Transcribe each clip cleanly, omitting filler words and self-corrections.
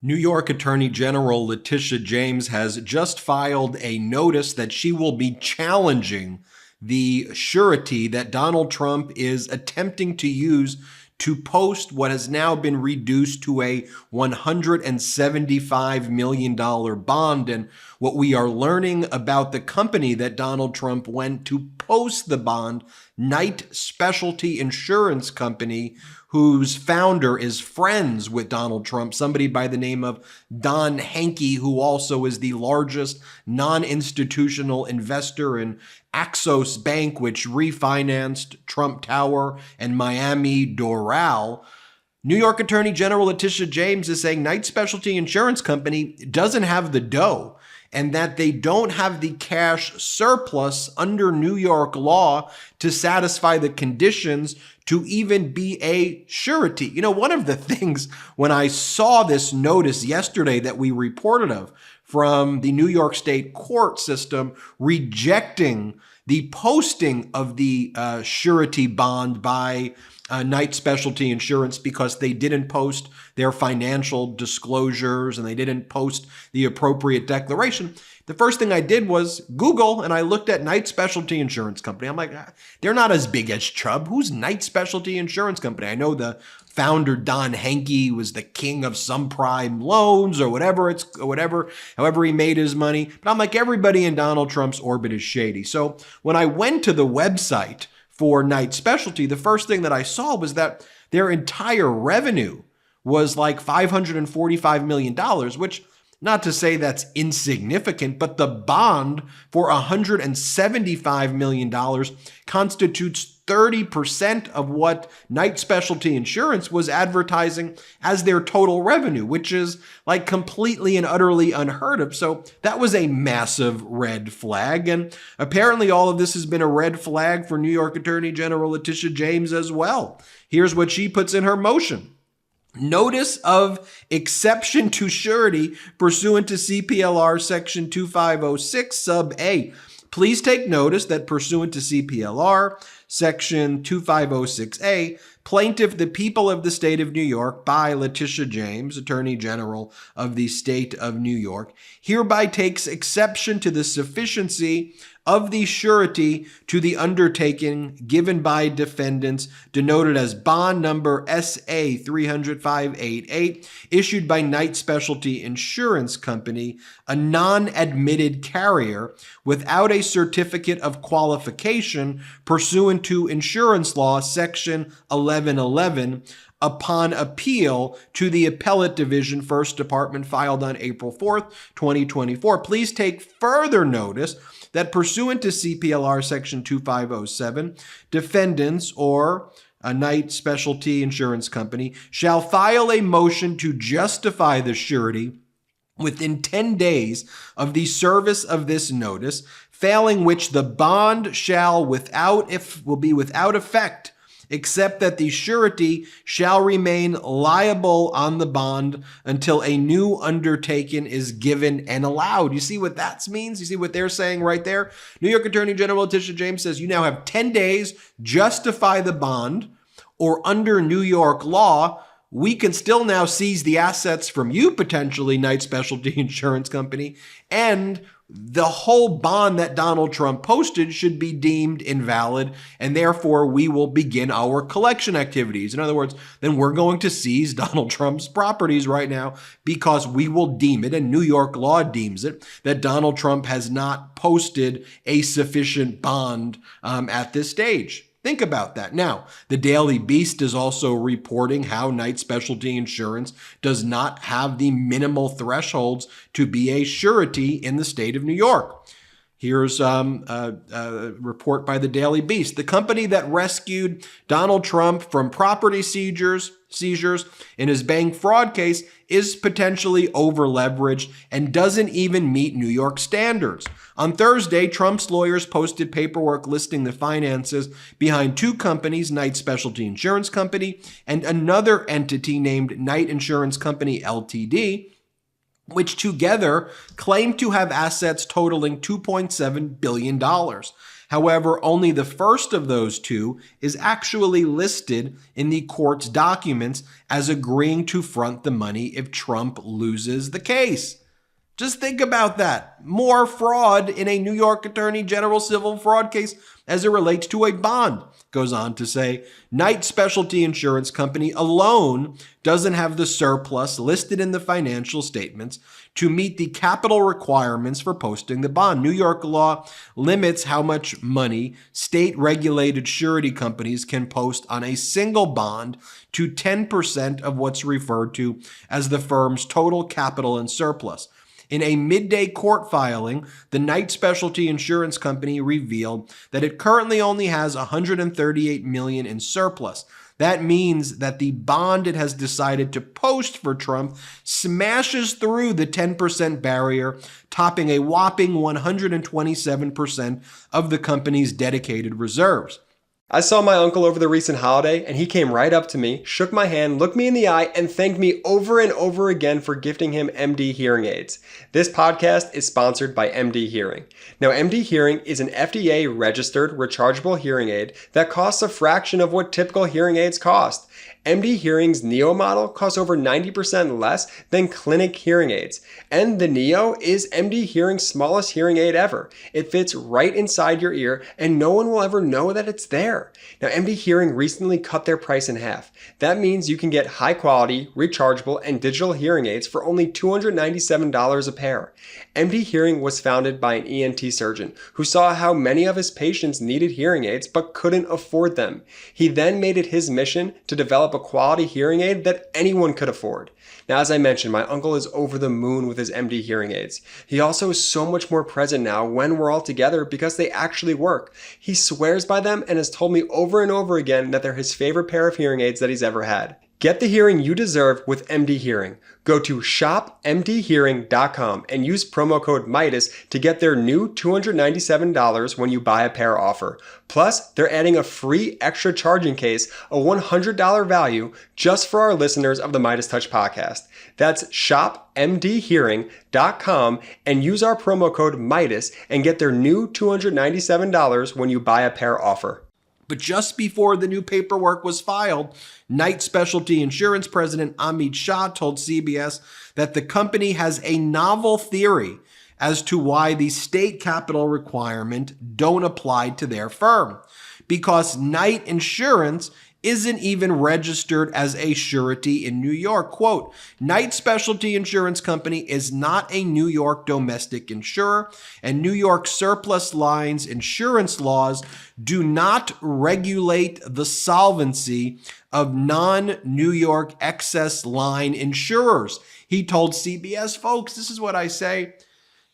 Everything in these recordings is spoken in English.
New York Attorney General Letitia James has just filed a notice that she will be challenging the surety that Donald Trump is attempting to use to post what has now been reduced to a $175 million bond. And what we are learning about the company that Donald Trump went to post the bond, Knight Specialty Insurance Company, whose founder is friends with Donald Trump, somebody by the name of Don Henke, who also is the largest non-institutional investor in Axos Bank, which refinanced Trump Tower and Miami Doral. New York Attorney General Letitia James is saying Knight Specialty Insurance Company doesn't have the dough and that they don't have the cash surplus under New York law to satisfy the conditions to even be a surety. You know, one of the things when I saw this notice yesterday that we reported of from the New York State court system rejecting the posting of the surety bond by Knight Specialty Insurance because they didn't post their financial disclosures and they didn't post the appropriate declaration. The first thing I did was Google and I looked at Knight Specialty Insurance Company. I'm like, they're not as big as Chubb. Who's Knight Specialty Insurance Company? I know the founder Don Henke was the king of subprime loans or however he made his money. But I'm like, everybody in Donald Trump's orbit is shady. So when I went to the website for Knight Specialty, the first thing that I saw was that their entire revenue was like $545 million, which, not to say that's insignificant, but the bond for $175 million constitutes 30% of what Knight Specialty Insurance was advertising as their total revenue, which is like completely and utterly unheard of. So that was a massive red flag. And apparently all of this has been a red flag for New York Attorney General Letitia James as well. Here's what she puts in her motion. Notice of exception to surety pursuant to CPLR section 2506 sub A. Please take notice that pursuant to CPLR section 2506A, plaintiff, the people of the state of New York, by Letitia James, Attorney General of the state of New York, hereby takes exception to the sufficiency of the surety to the undertaking given by defendants denoted as bond number SA 30588, issued by Knight Specialty Insurance Company, a non-admitted carrier without a certificate of qualification pursuant to insurance law section 1111, upon appeal to the Appellate Division, First Department, filed on April 4th, 2024. Please take further notice that pursuant to CPLR section 2507, defendants or a Knight Specialty Insurance Company shall file a motion to justify the surety within 10 days of the service of this notice, failing which the bond will be without effect, except that the surety shall remain liable on the bond until a new undertaking is given and allowed. You see what that means? You see what they're saying right there? New York Attorney General Letitia James says you now have 10 days, justify the bond, or under New York law, we can still now seize the assets from you, potentially, Knight Specialty Insurance Company, and the whole bond that Donald Trump posted should be deemed invalid, and therefore we will begin our collection activities. In other words, then we're going to seize Donald Trump's properties right now because we will deem it, and New York law deems it, that Donald Trump has not posted a sufficient bond at this stage. Think about that. Now, the Daily Beast is also reporting how Knight Specialty Insurance does not have the minimal thresholds to be a surety in the state of New York. Here's a report by the Daily Beast. The company that rescued Donald Trump from property seizures in his bank fraud case is potentially over-leveraged and doesn't even meet New York standards. On Thursday, Trump's lawyers posted paperwork listing the finances behind two companies, Knight Specialty Insurance Company and another entity named Knight Insurance Company Ltd., which together claim to have assets totaling $2.7 billion. However, only the first of those two is actually listed in the court's documents as agreeing to front the money if Trump loses the case. Just think about that. More fraud in a New York Attorney General civil fraud case as it relates to a bond. Goes on to say, Knight Specialty Insurance Company alone doesn't have the surplus listed in the financial statements to meet the capital requirements for posting the bond. New York law limits how much money state-regulated surety companies can post on a single bond to 10% of what's referred to as the firm's total capital and surplus. In a midday court filing, the Knight Specialty Insurance Company revealed that it currently only has $138 million in surplus. That means that the bond it has decided to post for Trump smashes through the 10% barrier, topping a whopping 127% of the company's dedicated reserves. I saw my uncle over the recent holiday, and he came right up to me, shook my hand, looked me in the eye, and thanked me over and over again for gifting him MD hearing aids. This podcast is sponsored by MD Hearing. Now, MD Hearing is an FDA-registered rechargeable hearing aid that costs a fraction of what typical hearing aids cost. MD Hearing's Neo model costs over 90% less than clinic hearing aids. And the Neo is MD Hearing's smallest hearing aid ever. It fits right inside your ear and no one will ever know that it's there. Now, MD Hearing recently cut their price in half. That means you can get high quality, rechargeable, and digital hearing aids for only $297 a pair. MD Hearing was founded by an ENT surgeon who saw how many of his patients needed hearing aids but couldn't afford them. He then made it his mission to develop a quality hearing aid that anyone could afford. Now, as I mentioned, my uncle is over the moon with his MD hearing aids. He also is so much more present now when we're all together because they actually work. He swears by them and has told me over and over again that they're his favorite pair of hearing aids that he's ever had. Get the hearing you deserve with MD Hearing. Go to shopmdhearing.com and use promo code Meidas to get their new $297 when you buy a pair offer. Plus, they're adding a free extra charging case, a $100 value, just for our listeners of the MeidasTouch podcast. That's shopmdhearing.com and use our promo code Meidas and get their new $297 when you buy a pair offer. But just before the new paperwork was filed, Knight Specialty Insurance President Amit Shah told CBS that the company has a novel theory as to why the state capital requirement don't apply to their firm. Because Knight Insurance isn't even registered as a surety in New York. Quote, Knight Specialty Insurance Company is not a New York domestic insurer, and New York surplus lines insurance laws do not regulate the solvency of non-New York excess line insurers. He told CBS, folks, this is what I say.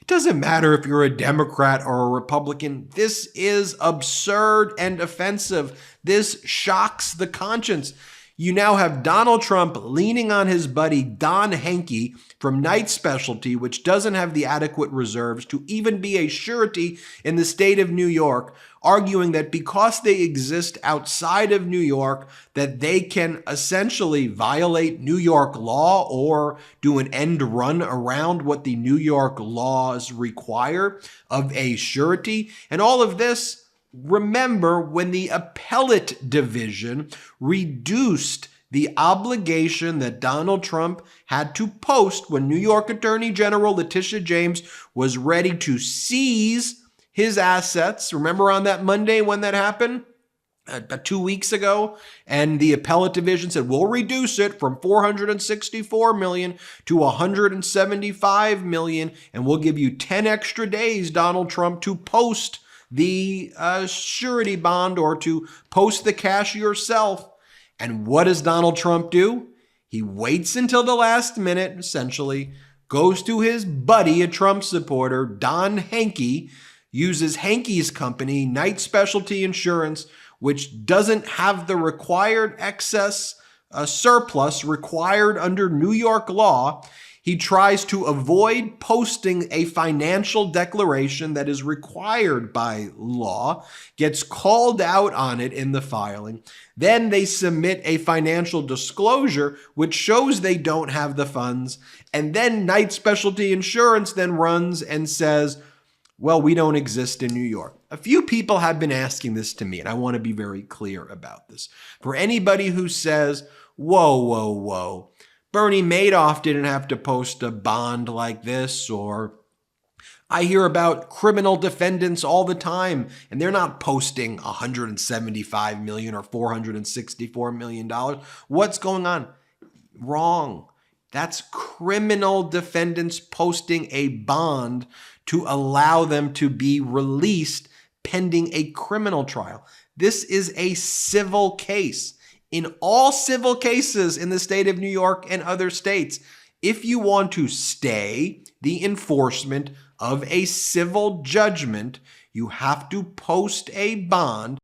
It doesn't matter if you're a Democrat or a Republican. This is absurd and offensive. This shocks the conscience. You now have Donald Trump leaning on his buddy Don Henke from Knight Specialty, which doesn't have the adequate reserves to even be a surety in the state of New York, arguing that because they exist outside of New York, that they can essentially violate New York law or do an end run around what the New York laws require of a surety. And all of this, remember, when the appellate division reduced the obligation that Donald Trump had to post when New York Attorney General Letitia James was ready to seize his assets. Remember on that Monday when that happened? About 2 weeks ago, and the appellate division said, we'll reduce it from $464 million to $175 million, and we'll give you 10 extra days, Donald Trump, to post the surety bond or to post the cash yourself. And what does Donald Trump do? He waits until the last minute, essentially, goes to his buddy, a Trump supporter, Don Henke, uses Henke's company, Knight Specialty Insurance, which doesn't have the required excess surplus required under New York law. He tries to avoid posting a financial declaration that is required by law, gets called out on it in the filing. Then they submit a financial disclosure, which shows they don't have the funds. And then Knight Specialty Insurance then runs and says, Well, we don't exist in New York. A few people have been asking this to me, and I want to be very clear about this. For anybody who says, whoa, Bernie Madoff didn't have to post a bond like this, or I hear about criminal defendants all the time, and they're not posting $175 million or $464 million. What's going on? Wrong. That's criminal defendants posting a bond to allow them to be released pending a criminal trial. This is a civil case. In all civil cases in the state of New York and other states, if you want to stay the enforcement of a civil judgment, you have to post a bond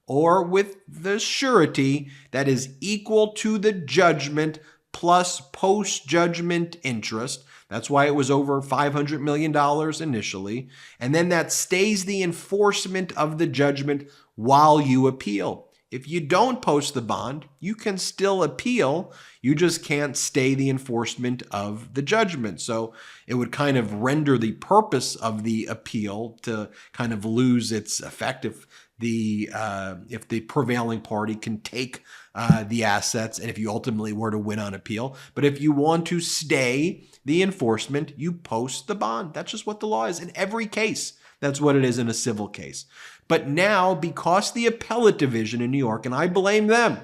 or with the surety that is equal to the judgment plus post-judgment interest. That's why it was over $500 million initially. And then that stays the enforcement of the judgment while you appeal. If you don't post the bond, you can still appeal. You just can't stay the enforcement of the judgment. So it would kind of render the purpose of the appeal to kind of lose its effect if the prevailing party can take the assets and if you ultimately were to win on appeal. But if you want to stay the enforcement, you post the bond. That's just what the law is in every case. That's what it is in a civil case. But now, because the appellate division in New York, and I blame them,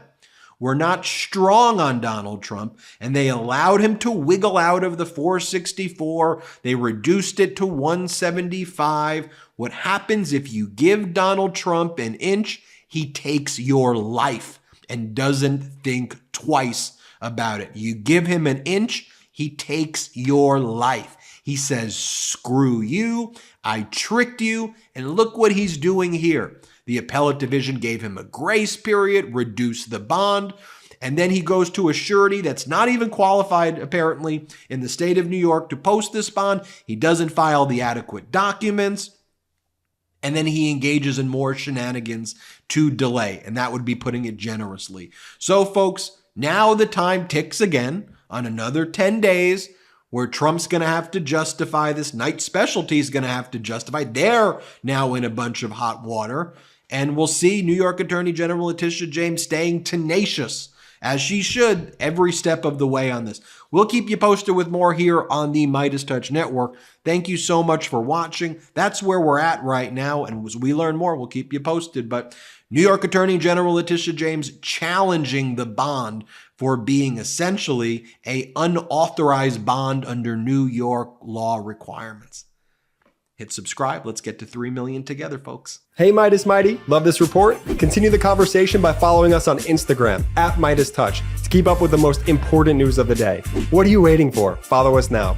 were not strong on Donald Trump, and they allowed him to wiggle out of the 464, they reduced it to 175. What happens if you give Donald Trump an inch? He takes your life and doesn't think twice about it. You give him an inch, he takes your life. He says, screw you, I tricked you, and look what he's doing here. The appellate division gave him a grace period, reduced the bond, and then he goes to a surety that's not even qualified, apparently, in the state of New York to post this bond. He doesn't file the adequate documents, and then he engages in more shenanigans to delay, and that would be putting it generously. So, folks, now the time ticks again on another 10 days where Trump's going to have to justify this. Knight Specialty is going to have to justify. They're now in a bunch of hot water. And we'll see New York Attorney General Letitia James staying tenacious, as she should, every step of the way on this. We'll keep you posted with more here on the MeidasTouch Network. Thank you so much for watching. That's where we're at right now. And as we learn more, we'll keep you posted. But New York Attorney General Letitia James challenging the bond for being essentially an unauthorized bond under New York law requirements. Hit subscribe. Let's get to 3 million together, folks. Hey, Meidas Mighty. Love this report? Continue the conversation by following us on Instagram @MeidasTouch to keep up with the most important news of the day. What are you waiting for? Follow us now.